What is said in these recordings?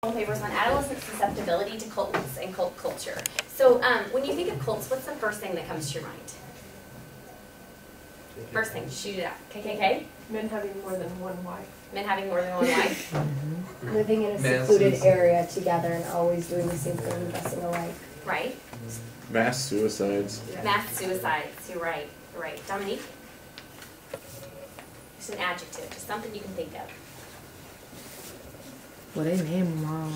papers on adolescent susceptibility to cults and cult culture. So when you think of cults, what's the first thing that comes to your mind? First thing, shoot it out. KKK? Men having more than one wife. Men having more than one wife? Living in a secluded area together and always doing the same thing and dressing alike. Right? Mass suicides. Yeah. Mass suicides, you're right. You're right. Dominique? Just an adjective, just something you can think of. Well, they name them all.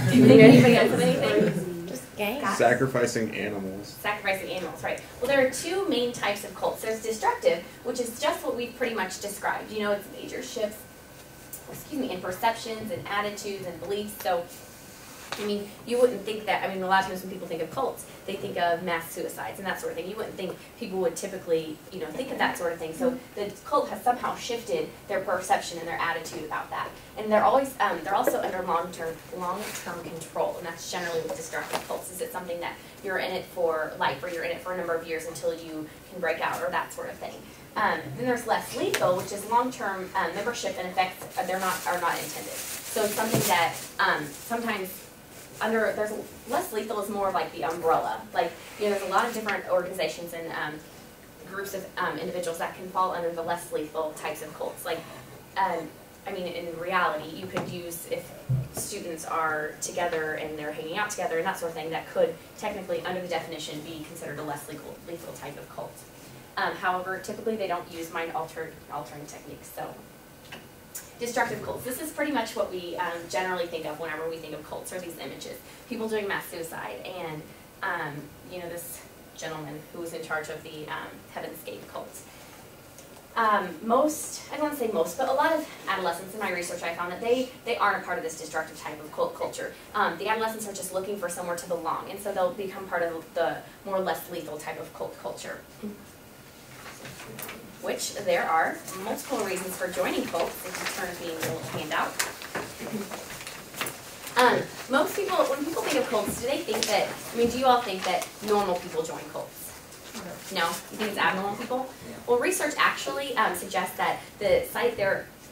Do you think anybody else have anything? Just gangs. Sacrificing animals. Sacrificing animals, right. Well, there are two main types of cults. There's destructive, which is just what we've pretty much described. You know, it's major shifts, in perceptions and attitudes and beliefs. So, I mean, you wouldn't think that, I mean, a lot of times when people think of cults, they think of mass suicides and that sort of thing. You wouldn't think people would typically, think of that sort of thing. So the cult has somehow shifted their perception and their attitude about that. And they're always, they're also under long-term control, and that's generally with destructive cults. Is it something that you're in it for life, or you're in it for a number of years until you can break out, or that sort of thing. Then there's less lethal, which is long-term membership and effects are not intended. So it's something that sometimes there's less lethal is more like the umbrella. Like, there's a lot of different organizations and groups of individuals that can fall under the less lethal types of cults. Like, I mean, in reality, you could use, if students are together and they're hanging out together and that sort of thing, that could technically, under the definition, be considered a less lethal type of cult. However, typically they don't use mind-altering techniques. So, destructive cults. This is pretty much what we generally think of whenever we think of cults, or these images. People doing mass suicide, and this gentleman who was in charge of the Heaven's Gate cult. I don't want to say most, but a lot of adolescents in my research, I found that they aren't a part of this destructive type of cult culture. The adolescents are just looking for somewhere to belong, and so they'll become part of the more less lethal type of cult culture. Which there are multiple reasons for joining cults, if you turn to the little handout. Most people, when people think of cults, do they think that, do you all think that normal people join cults? No? You think it's abnormal people? Well, research actually suggests that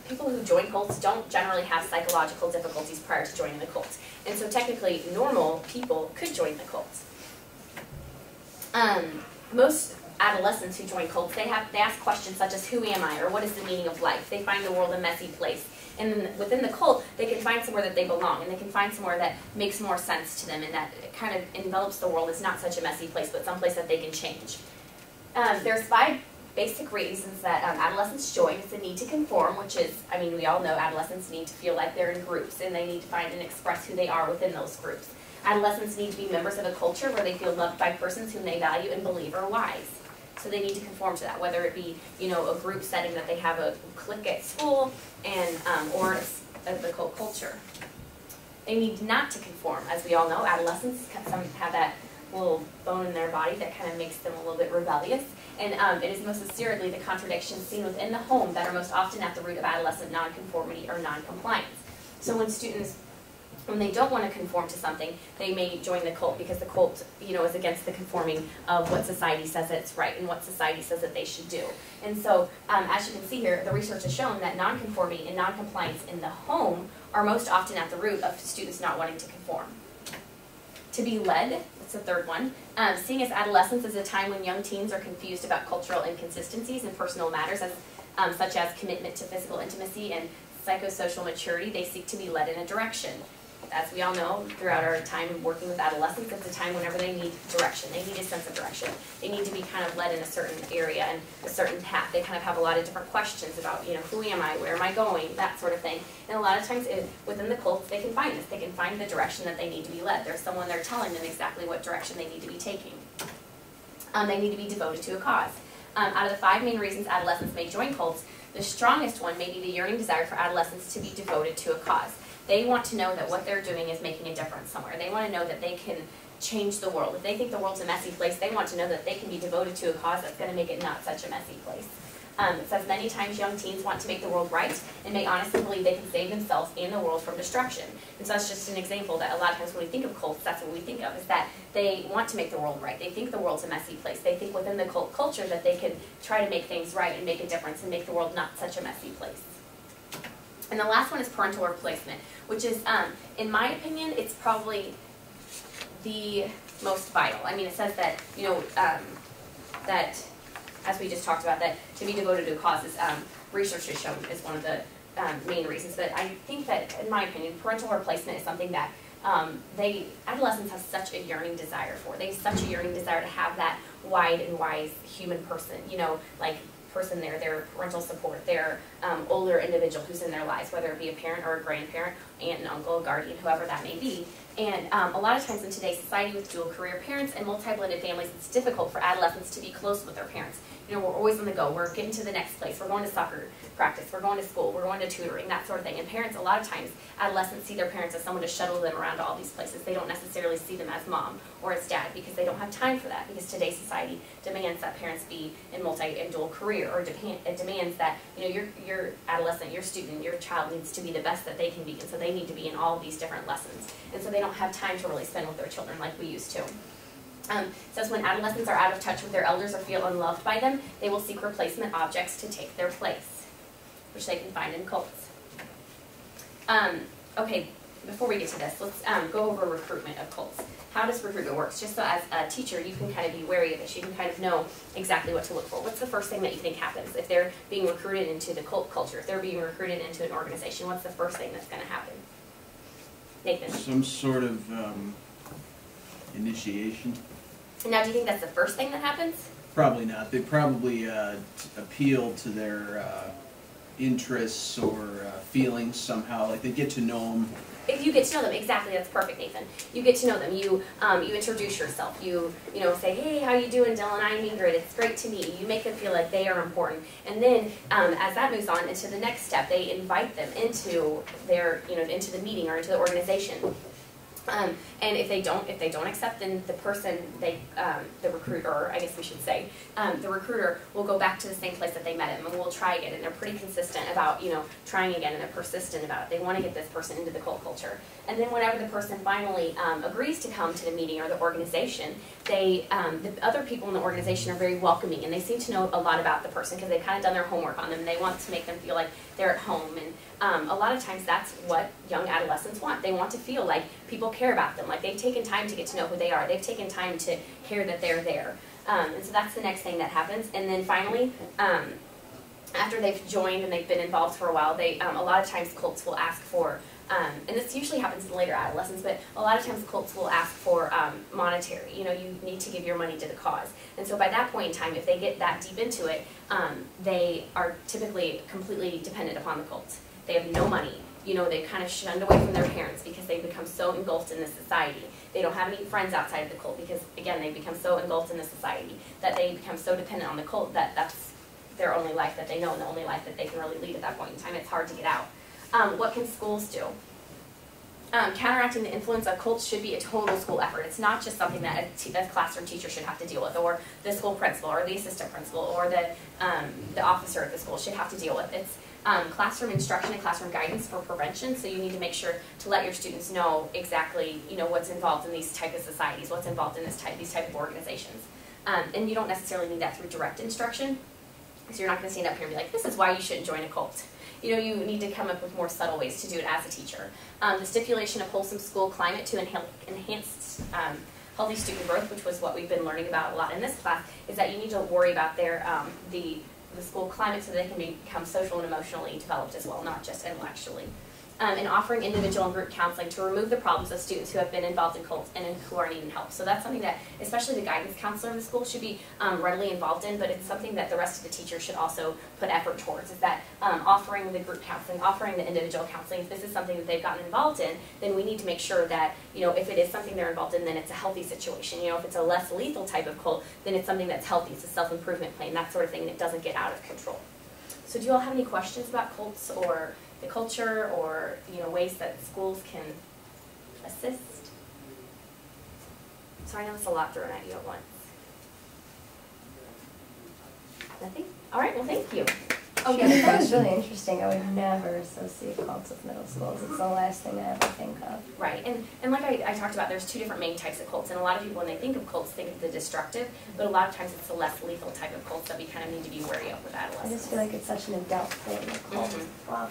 people who join cults don't generally have psychological difficulties prior to joining the cult. And so technically, normal people could join the cult. Most adolescents who join cults, they ask questions such as, who am I, or what is the meaning of life? They find the world a messy place. And then within the cult, they can find somewhere that they belong, and they can find somewhere that makes more sense to them, and that kind of envelops the world as not such a messy place, but someplace that they can change. There's 5 basic reasons that adolescents join. It's the need to conform, which is, we all know adolescents need to feel like they're in groups, and they need to find and express who they are within those groups. Adolescents need to be members of a culture where they feel loved by persons whom they value and believe are wise. So they need to conform to that, whether it be, a group setting that they have a clique at school, and or the cult culture. They need not to conform. As we all know, adolescents have that little bone in their body that kind of makes them a little bit rebellious. And it is most assuredly the contradictions seen within the home that are most often at the root of adolescent nonconformity or noncompliance. So when students, when they don't want to conform to something, they may join the cult because the cult, is against the conforming of what society says that's right and what society says that they should do. And so, as you can see here, the research has shown that nonconformity and noncompliance in the home are most often at the root of students not wanting to conform. To be led, that's the third one. Seeing as adolescence is a time when young teens are confused about cultural inconsistencies and personal matters, such as commitment to physical intimacy and psychosocial maturity, they seek to be led in a direction. As we all know, throughout our time working with adolescents, it's a time whenever they need direction. They need a sense of direction. They need to be kind of led in a certain area and a certain path. They kind of have a lot of different questions about, who am I, where am I going, that sort of thing. And a lot of times within the cults, they can find this. They can find the direction that they need to be led. There's someone there telling them exactly what direction they need to be taking. They need to be devoted to a cause. Out of the 5 main reasons adolescents may join cults, the strongest one may be the yearning desire for adolescents to be devoted to a cause. They want to know that what they're doing is making a difference somewhere. They want to know that they can change the world. If they think the world's a messy place, they want to know that they can be devoted to a cause that's going to make it not such a messy place. It says many times young teens want to make the world right and may honestly believe they can save themselves and the world from destruction. And so that's just an example that a lot of times when we think of cults, that's what we think of, is that they want to make the world right. They think the world's a messy place. They think within the cult culture that they can try to make things right and make a difference and make the world not such a messy place. And the last one is parental replacement, which is, in my opinion, it's probably the most vital. I mean, it says that, you know, that, as we just talked about, that to be devoted to causes, research has shown is one of the main reasons. But I think that, in my opinion, parental replacement is something that adolescents have such a yearning desire for. They have such a yearning desire to have that wide and wise human person, you know, like person there, their parental support, their older individual who's in their lives, whether it be a parent or a grandparent, aunt and uncle, a guardian, whoever that may be. And a lot of times in today's society with dual career parents and multi-blended families, it's difficult for adolescents to be close with their parents. You know, we're always on the go. We're getting to the next place. We're going to soccer practice. We're going to school. We're going to tutoring, that sort of thing. And parents, a lot of times, adolescents see their parents as someone to shuttle them around to all these places. They don't necessarily see them as mom or as dad because they don't have time for that, because today's society demands that parents be in multi and dual career, or it demands that, you know, your adolescent, your student, your child needs to be the best that they can be, and so they need to be in all of these different lessons. And so they don't have time to really spend with their children like we used to. Says when adolescents are out of touch with their elders or feel unloved by them, they will seek replacement objects to take their place, which they can find in cults. Okay, before we get to this, let's go over recruitment of cults. How does recruitment work? Just so as a teacher, you can kind of be wary of this. You can kind of know exactly what to look for. What's the first thing that you think happens if they're being recruited into the cult culture? If they're being recruited into an organization, what's the first thing that's going to happen? Nathan? Some sort of initiation. Now, do you think that's the first thing that happens? Probably not. They probably appeal to their interests or feelings somehow. Like they get to know them. If you get to know them, exactly, that's perfect, Nathan. You get to know them. You introduce yourself. You know, say, hey, how you doing, Dylan? I'm Ingrid. It's great to meet you. You make them feel like they are important. And then, as that moves on into the next step, they invite them into their, you know, into the meeting or into the organization. And if they don't accept, then the person, the recruiter, I guess we should say, the recruiter will go back to the same place that they met him, and we'll try again. And they're pretty consistent about, you know, trying again, and they're persistent about it. They want to get this person into the cult culture. And then whenever the person finally agrees to come to the meeting or the organization, the other people in the organization are very welcoming, and they seem to know a lot about the person because they've kind of done their homework on them. And they want to make them feel like they're at home. And a lot of times that's what young adolescents want. They want to feel like people care about them, like they've taken time to get to know who they are. They've taken time to hear that they're there. And so that's the next thing that happens. And then finally, after they've joined and they've been involved for a while, a lot of times cults will ask for, and this usually happens in later adolescence, but a lot of times cults will ask for monetary. You know, you need to give your money to the cause. And so by that point in time, if they get that deep into it, they are typically completely dependent upon the cult. They have no money. You know, they've kind of shunned away from their parents because they've become so engulfed in this society. They don't have any friends outside of the cult because, again, they've become so engulfed in this society that they become so dependent on the cult that that's their only life that they know and the only life that they can really lead at that point in time. It's hard to get out. What can schools do? Counteracting the influence of cults should be a total school effort. It's not just something that a classroom teacher should have to deal with, or the school principal, or the assistant principal, or the officer at the school should have to deal with. It's classroom instruction and classroom guidance for prevention, so you need to make sure to let your students know exactly, you know, what's involved in these type of societies, what's involved in these type of organizations. And you don't necessarily need that through direct instruction, so you're not going to stand up here and be like, this is why you shouldn't join a cult. You know, you need to come up with more subtle ways to do it as a teacher. The stipulation of wholesome school climate to enhance healthy student growth, which was what we've been learning about a lot in this class, is that you need to worry about their the school climate so they can become social and emotionally developed as well, not just intellectually. And offering individual and group counseling to remove the problems of students who have been involved in cults and who are needing help. So that's something that especially the guidance counselor in the school should be readily involved in, but it's something that the rest of the teachers should also put effort towards, is that offering the group counseling, offering the individual counseling. If this is something that they've gotten involved in, then we need to make sure that, you know, if it is something they're involved in, then it's a healthy situation. You know, if it's a less lethal type of cult, then it's something that's healthy. It's a self-improvement plan, that sort of thing, and it doesn't get out of control. So do you all have any questions about cults or the culture, or, you know, ways that schools can assist? So I know it's a lot thrown at you at once. Nothing? All right, well, thank you. Oh, Yeah, yeah. that was really interesting. I would never associate cults with middle schools. It's the last thing I ever think of. Right, and like I talked about, there's two different main types of cults, and a lot of people, when they think of cults, think of the destructive, but a lot of times it's the less lethal type of cults that we kind of need to be wary of with adolescents. I just feel like it's such an adult thing, a cult. Mm-hmm. Wow.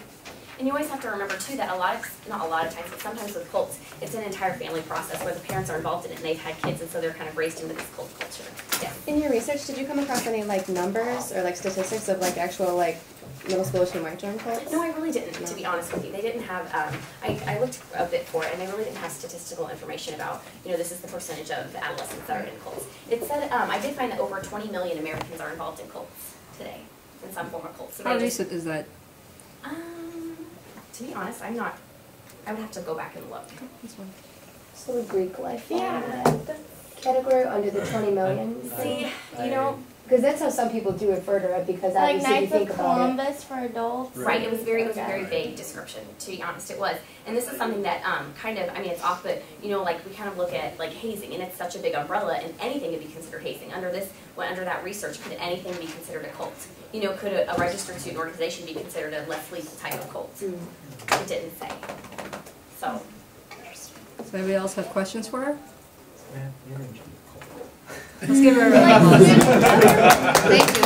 And you always have to remember too that not a lot of times, but sometimes with cults, it's an entire family process where the parents are involved in it and they've had kids, and so they're kind of raised into this cult culture. Yeah. In your research, did you come across any like numbers or like statistics of like actual like middle schoolers who might join cults? No, I really didn't, to be honest with you. They didn't have, I looked a bit for it, and they really didn't have statistical information about, this is the percentage of adolescents that are in cults. It said, I did find that over 20 million Americans are involved in cults today, in some form of cults. So How recent is that? To be honest, I'm not, I would have to go back and look. So the Greek life fall in that category under the 20 million? See, Because that's how some people do refer to it, because Like obviously you Knights think of about it. Columbus for adults. right, it was a very vague description, to be honest, it was. And this is something that it's off, but, like, we kind of look at, like, hazing, and it's such a big umbrella, and anything could be considered hazing. Under that research, could anything be considered a cult? Could a registered student organization be considered a less lethal type of cult? It didn't say. So. Does anybody else have questions for her? Man, you're in Let's give her a round of applause. Thank you.